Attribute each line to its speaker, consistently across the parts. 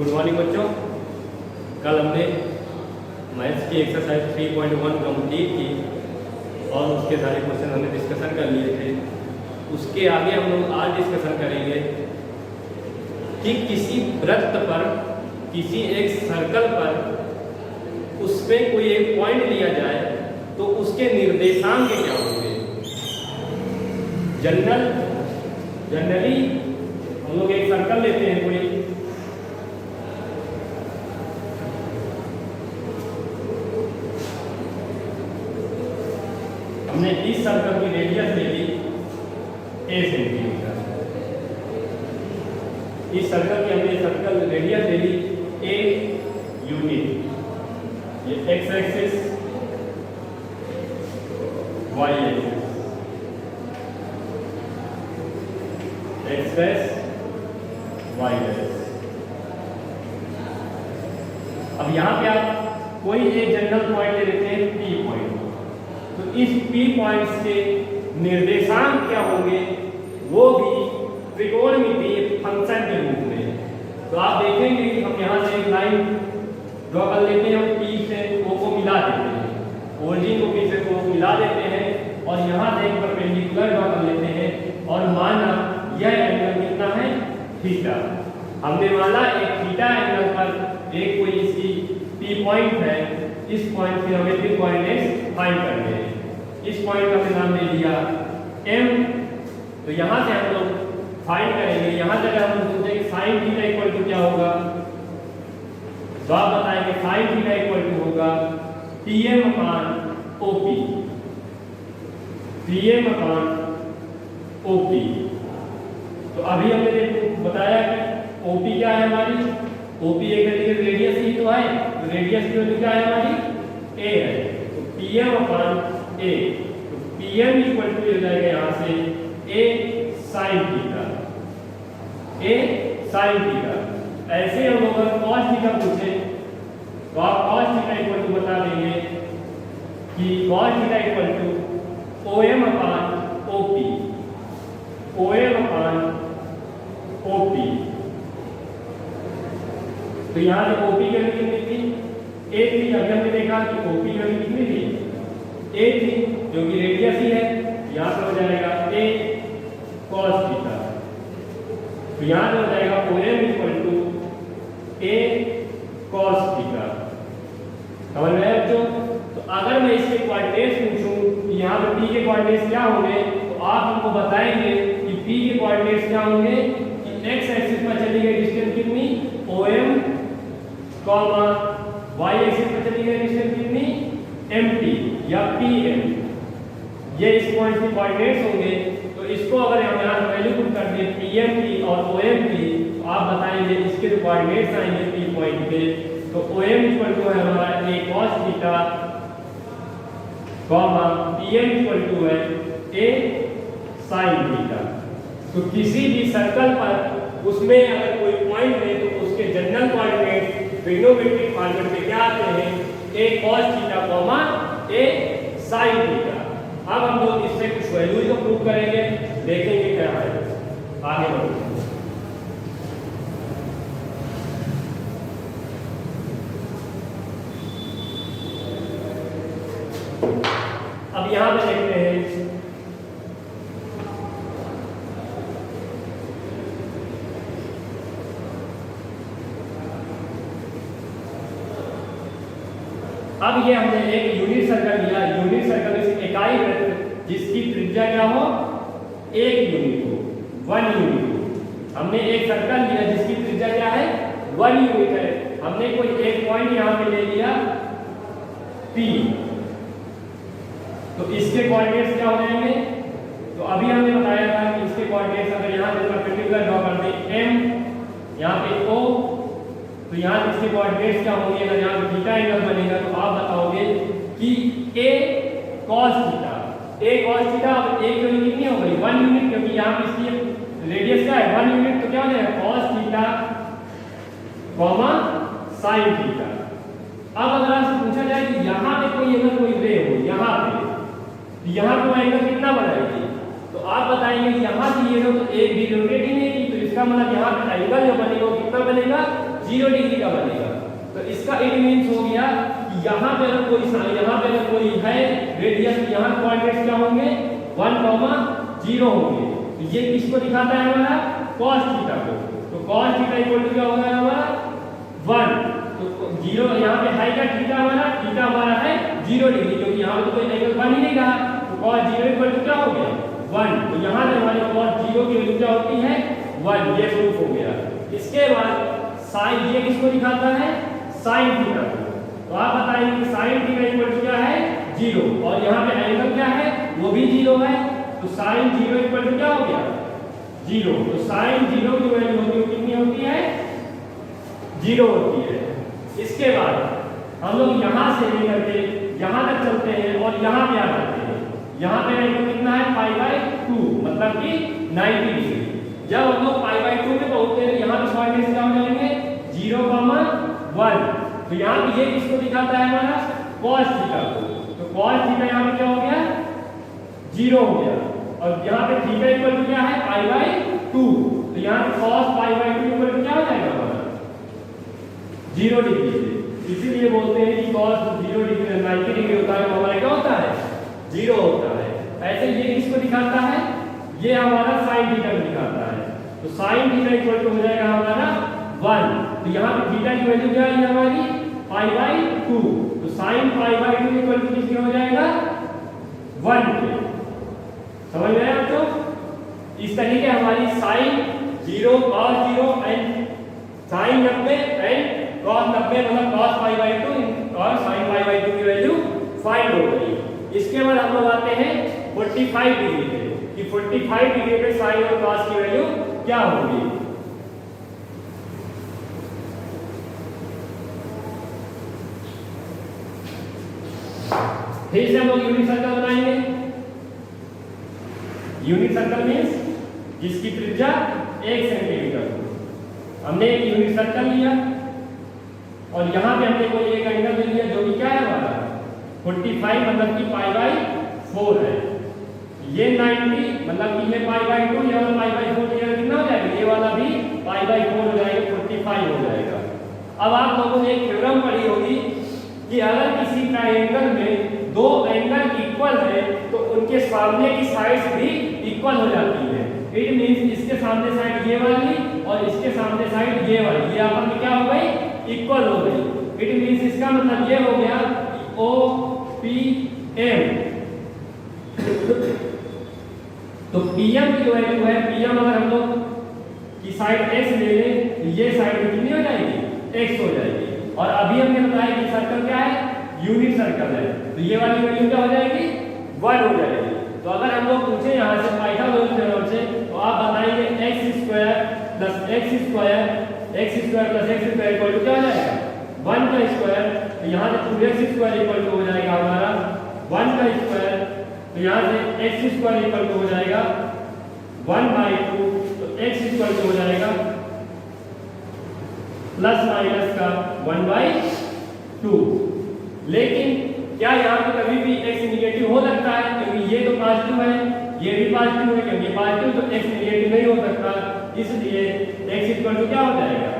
Speaker 1: Good morning बच्चों। कल हमने मैथ्स की एक्सरसाइज 3.1 कंप्लीट की और उसके सारे क्वेश्चन हमने डिस्कशन कर लिए थे। उसके आगे हम लोग आज डिस्कशन करेंगे कि किसी वृत्त पर, किसी एक सर्कल पर उसमें कोई एक पॉइंट लिया जाए तो उसके निर्देशांक क्या होंगे। जनरली हम लोग एक सर्कल लेते हैं कोई, हमने इस सर्कल की रेडियस ले ली a सेंटीमीटर। इस सर्कल की हमने सर्कल रेडियस ले ली a यूनिट। ये x axis, y axis, x dash, y dash. अब यहाँ पे आप कोई एक जनरल पॉइंट ले लेते हैं P पॉइंट। तो इस P पॉइंट्स के निर्देशांक क्या होंगे, वो भी त्रिकोणमितीय फंक्शन के रूप में। तो आप देखेंगे कि हम यहाँ से एक लाइन ड्रॉ कर लेते हैं और P से O को मिला देते हैं, ओरिजिन को P से O को मिला देते हैं और यहाँ से एक परपेंडिकुलर ड्रॉ कर लेते हैं और माना यह एंगल कितना है, थीटा। हमने माना एक थीटा एंगल पर एक कोई इसकी P पॉइंट है, इस पॉइंट से हमें P कोऑर्डिनेट्स फाइंड करने हैं। इस पॉइंट का हमने नाम दे दिया M। तो यहाँ से हम लोग फाइंड करेंगे। यहाँ से अगर हम सोचें कि साइन थीटा इक्वल टू क्या होगा, तो आप बताएंगे साइन थीटा इक्वल टू होगा PM अपान OP। PM अपान OP। तो अभी हमने बताया कि OP क्या है हमारी, OP एक तरीके से रेडियस ही तो है, तो रेडियस की वैल्यू क्या है हमारी, a है। तो PM अपान a, तो PM इक्वल टू हो जाएगा यहाँ से a sin theta, a sin theta. ऐसे हम लोग अगर cos थीटा पूछे तो आप cos थीटा इक्वल टू बता देंगे कि cos theta equal to OM upon OP, OM upon OP। तो यहाँ से OP की वैल्यू कितनी थी, a थी। अभी हमने देखा कि OP की वैल्यू कितनी थी, a थी, जो कि रेडियस ही है। यहाँ पे हो जाएगा a cos थीटा। तो यहाँ पे हो जाएगा OM equal to a cos theta. समझ में आया बच्चों? तो अगर मैं इसके कोऑर्डिनेट्स पूछूं कि यहाँ पे p के कोऑर्डिनेट्स क्या होंगे, तो आप हमको बताएंगे कि p के कोऑर्डिनेट्स क्या होंगे कि x एक्सिस पर चली गई डिस्टेंस कितनी, OM, y एक्सिस पर चली गई डिस्टेंस कितनी, MT या PM। ये इस पॉइंट के कोऑर्डिनेट्स होंगे। तो इसको अगर हम यहाँ वैल्यू पुट कर दें PM की और OM की, तो आप बताएंगे इसके जो कोऑर्डिनेट्स आएंगे P पॉइंट के, तो OM इक्वल टू है हमारा a cos theta, PM equal to है a sin थीटा। तो किसी भी सर्कल पर उसमें अगर कोई पॉइंट है तो उसके जनरल कोऑर्डिनेट ट्रिग्नोमेट्रिक फॉर्मेट में क्या आते हैं, a cos theta, a sin theta. अब हम लोग इससे कुछ वैल्यूज को प्रूव करेंगे, देखेंगे क्या है। आगे बढ़ो। अब यहां पे देखते हैं अब ये हमने एक यूनिट सर्कल लिया। यूनिट सर्कल में इकाई वृत्त जिसकी त्रिज्या क्या हो, 1 यूनिट हो, 1 यूनिट हो। हमने एक सर्कल लिया जिसकी त्रिज्या क्या है, 1 यूनिट है। हमने कोई एक पॉइंट यहाँ पे ले लिया P। तो इसके कोऑर्डिनेट्स क्या हो जाएंगे, तो अभी हमने बताया था कि इसके कोऑर्डिनेट्स अगर यहाँ से परपेंडिकुलर ड्रॉ कर दें M, यहाँ पे O, तो यहाँ इसके कोऑर्डिनेट्स क्या होंगे। अगर यहाँ पे थीटा एंगल बनेगा तो आप बताओगे कि a cos theta, a cos theta. अब एक वैल्यू कितनी हो गई, 1 यूनिट, क्योंकि यहाँ पे इसकी रेडियस क्या है, 1 यूनिट। तो क्या हो जाएगा cos थीटा, sin थीटा। अब अगर आपसे पूछा जाए कि यहाँ पे कोई अगर कोई रे हो, यहाँ पे, यहाँ को एंगल कितना बनाएगी, तो आप बताएंगे कि यहाँ से ये तो एक भी रोटेट ही नहीं की, तो इसका मतलब यहाँ पे एंगल जो बनेगा वो कितना बनेगा, 0 डिग्री का बनेगा। तो इसका इट मीन्स हो गया कि यहाँ पे अगर कोई है रेडियस, यहाँ कोऑर्डिनेट्स क्या होंगे, 1, 0 होंगे। तो ये किसको दिखाता है हमारा, cos थीटा को। तो cos थीटा इक्वल टू क्या होगा हमारा 1। तो 0 यहाँ पे है क्या, थीटा हमारा है 0 डिग्री, क्योंकि यहाँ पे तो कोई एंगल बन ही नहीं रहा। तो cos 0 इक्वल टू क्या हो गया 1। तो यहाँ पे हमारे cos 0 की वैल्यू क्या होती है 1, ये प्रूफ हो गया। इसके बाद sin, ये किसको दिखाता है, sin थीटा को। तो आप बताएंगे कि sin थीटा इक्वल टू क्या है 0, और यहाँ पे एंगल क्या है वो भी 0 है। तो sin 0 इक्वल टू क्या हो गया 0। तो sin 0 की वैल्यू होती है कितनी होती है 0 होती है। इसके बाद हम लोग यहाँ से लेकर के यहाँ तक चलते हैं और यहाँ पे आ जाते हैं। यहाँ पे एंगल कितना है π/2, मतलब कि 90 डिग्री। जब हम लोग π/2 पे पहुंचते हैं यहाँ पे कोऑर्डिनेट्स क्या हो जाएंगे 0, 1। तो यहाँ पे ये किसको दिखाता है हमारा cos थीटा को। तो cos थीटा यहाँ पे क्या हो गया 0 हो गया, और यहाँ पे थीटा इक्वल टू क्या है π/2। तो यहाँ पे cos π/2 इक्वल टू क्या हो जाएगा हमारा 0 डिग्री से। इसीलिए बोलते हैं कि cos 0 डिग्री 90 डिग्री होता है, हमारा क्या होता है 0 होता है। ऐसे ये किसको दिखाता है, ये हमारा sin थीटा को दिखाता है। तो sin थीटा इक्वल टू हो जाएगा हमारा 1। तो यहाँ पे थीटा की वैल्यू क्या है हमारी π/2। तो sin π/2 इक्वल टू कितना हो जाएगा 1 के। समझ गए आप? तो इस तरीके हमारी sin 0, cos 0 and sin 90 and cos 90 मतलब cos π/2 और sin π/2 की वैल्यू फाइंड हो गई। इसके बाद हम लोग आते हैं 45 डिग्री पे कि 45 डिग्री पे sin और cos की वैल्यू क्या होगी। फिर से हम लोग यूनिट सर्कल बनाएंगे। यूनिट सर्कल मींस जिसकी त्रिज्या 1 सेंटीमीटर हो। हमने एक यूनिट सर्कल लिया और यहाँ पे हमने कोई एक एंगल ले लिया जो कि क्या है हमारा 45 मतलब कि π/4 है। ये 90 मतलब कि ये π/2, ये वाला π/4, ये कितना हो जाएगा, ये वाला भी π/4 हो जाएगा, 45 हो जाएगा। अब आप लोगों ने एक थ्योरम पढ़ी होगी कि अगर किसी ट्रायंगल में दो एंगल इक्वल है तो उनके सामने की साइड्स भी इक्वल हो जाती है। इट मींस इसके सामने साइड ये वाली और इसके सामने साइड ये वाली, ये आपस में क्या हो गई इक्वल हो गई। इट मींस इसका मतलब ये हो गया OPM। तो PM की जो वैल्यू है, PM अगर हम लोग की साइड x ले लें तो ये साइड कितनी हो जाएगी x हो जाएगी। और अभी हमने बताया कि सर्कल क्या है यूनिट सर्कल है, तो ये वाली वैल्यू क्या हो जाएगी 1 हो जाएगी। तो अगर हम लोग पूछे यहाँ से पाइथागोरस थ्योरम से तो आप बताएंगे x² + x² इक्वल टू क्या हो जाएगा 1 का स्क्वायर। तो यहाँ से 2x² इक्वल टू हो जाएगा हमारा 1 का स्क्वायर। तो यहाँ से x² इक्वल टू हो जाएगा 1/2। तो x इक्वल टू हो जाएगा प्लस माइनस का 1/2। लेकिन क्या यहाँ पे कभी भी x निगेटिव हो सकता है, क्योंकि ये तो पॉजिटिव है, ये भी पॉजिटिव है, क्योंकि पॉजिटिव तो x निगेटिव नहीं हो सकता। इसलिए x इक्वल टू क्या हो जाएगा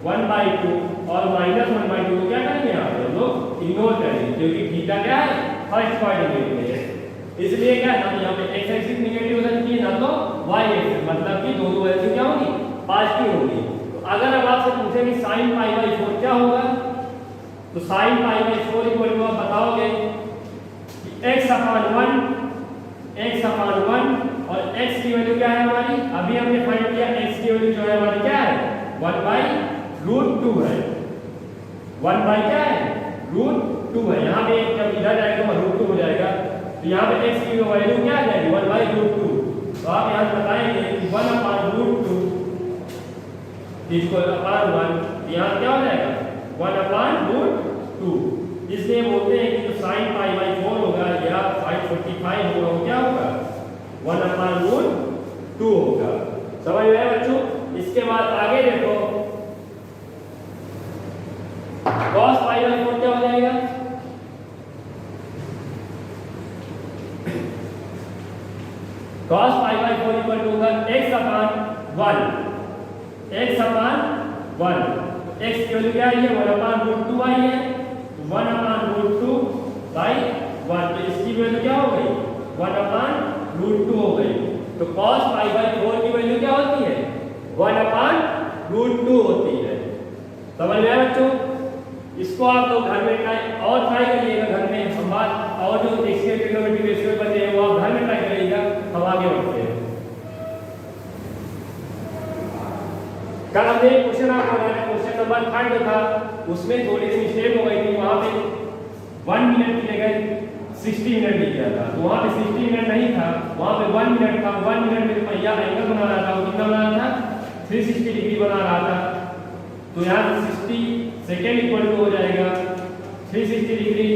Speaker 1: 1/2 और -1/2 को क्या करेंगे यहाँ पे हम लोग इग्नोर करेंगे, क्योंकि थीटा क्या है फर्स्ट कोऑर्डिनेट में है। इसलिए क्या है ना यहाँ पे x एक्सिस निगेटिव हो सकती है, ना तो y एक्सिस, मतलब कि दोनों वैल्यू क्या होगी पॉजिटिव होगी। तो अगर अब आपसे पूछे कि sin π/4 क्या होगा, तो sin π/4 इक्वल टू आप बताओगे कि x/1 और x की वैल्यू क्या है हमारी, अभी हमने फाइंड किया x की वैल्यू जो है हमारी क्या है 1/√2 है। 1 क्या है √2 है। यहाँ पे जब इधर जाएगा तो √2 हो जाएगा। तो यहाँ पे x की वैल्यू क्या आ जाएगी 1/√2। तो आप यहाँ बताएंगे कि 1/√2 इक्वल टू 1, यहाँ क्या हो जाएगा 1/√2। इसलिए बोलते हैं कि जो sin π/4 होगा या sin 45 होगा वो क्या होगा 1/√2 होगा। समझ में आया बच्चों? इसके बाद आगे देखो cos π/4 क्या हो जाएगा, cos π/4 इक्वल टू होगा x/1। x अपान 1, x की वैल्यू क्या आई है 1 अपान रूट 2 आई है, 1 अपान रूट 2 बाई 1, तो इसकी वैल्यू क्या हो गई 1 अपान रूट 2 हो गई। तो cos पाई बाई 4 की वैल्यू क्या होती है 1 अपान रूट 2 होती है। समझ में आया बच्चों? इसको आप लोग घर में ट्राई करिएगा घर में, हम बात और जो इसके ट्रिग्नोमेट्रिक रेशियो बचे हैं वो आप घर में ट्राई करिएगा। हम आगे बढ़ते हैं। कल हमने एक क्वेश्चन आपको बनाया, क्वेश्चन नंबर 3 था, उसमें थोड़ी सी मिस्टेक हो गई थी, वहां पे 1 मिनट की जगह 60 मिनट लिख गया था, तो वहां पे 60 मिनट नहीं था, वहां पे 1 मिनट था। 1 मिनट में पहिया एंगल बना रहा था, वो कितना बना रहा था 360 डिग्री बना रहा था। तो यहाँ 60 सेकेंड इक्वल टू हो जाएगा 360 डिग्री,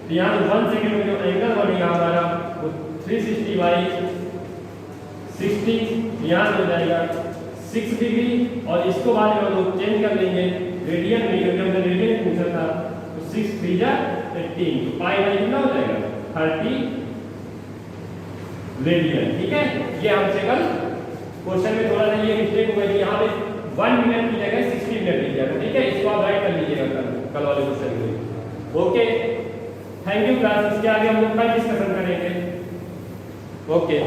Speaker 1: तो यहाँ 1 सेकेंड में जो एंगल बनेगा हमारा वो 360 बाई 60, यहाँ हो जाएगा 6 डिग्री। और इसको बाद में हम लोग चेंज कर लेंगे रेडियन में, क्योंकि हमने रेडियन पूछा था, तो 6 3 जा 18, तो पाई बाई कितना हो जाएगा 30 रेडियन। ठीक है, ये हमसे कल क्वेश्चन में थोड़ा सा ये मिस्टेक हो गई, यहाँ पे 1 मिनट की जगह 60 मिनट लिख जाएगा। ठीक है, इसको आप राइट कर लीजिएगा कल वाले क्वेश्चन में। Okay, thank you class. इसके आगे हम लोग कल डिस्कशन करेंगे। ओके।